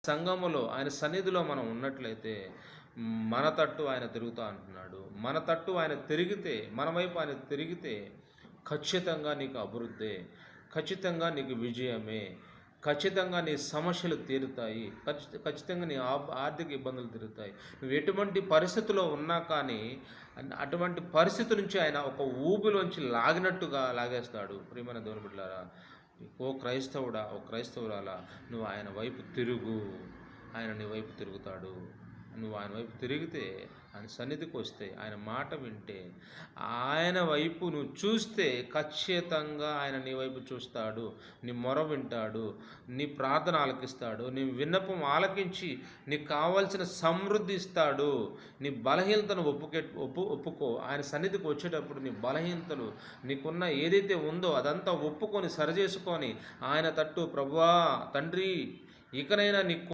సంఘములో ఆయన సన్నిధిలో మనం ఉన్నట్లయితే మన తట్టు ఆయన తిరుగుతా అంటున్నాడు. మన తట్టు ఆయన తిరిగితే, మన వైపు ఆయన తిరిగితే ఖచ్చితంగా నీకు అభివృద్ధే, ఖచ్చితంగా నీకు విజయమే, ఖచ్చితంగా నీ సమస్యలు తీరుతాయి, ఖచ్చితంగా నీ ఆర్థిక ఇబ్బందులు తీరుతాయి. నువ్వు ఎటువంటి పరిస్థితిలో ఉన్నా కానీ అటువంటి పరిస్థితి నుంచి ఆయన ఒక ఊబిలోంచి లాగినట్టుగా లాగేస్తాడు. ప్రియమైన దేవుని బిడ్డలారా, ఓ క్రైస్తవుడా, ఓ క్రైస్తవురాలా, నువ్వు ఆయన వైపు తిరుగు. ఆయన నీ వైపు తిరుగుతాడు. నువ్వు ఆయన వైపు తిరిగితే, ఆయన సన్నిధికి వస్తే, ఆయన మాట వింటే, ఆయన వైపు నువ్వు చూస్తే ఖచ్చితంగా ఆయన నీ వైపు చూస్తాడు. నీ మొర వింటాడు, నీ ప్రార్థన ఆలకిస్తాడు, నీ విన్నపం ఆలకించి నీకు కావాల్సిన సమృద్ధి ఇస్తాడు. నీ బలహీనతను ఒప్పుకో. ఆయన సన్నిధికి వచ్చేటప్పుడు నీ బలహీనతలు, నీకున్న ఏదైతే ఉందో అదంతా ఒప్పుకొని సరిచేసుకొని ఆయన తట్టు, ప్రభువా తండ్రి, ఇకనైనా నీకు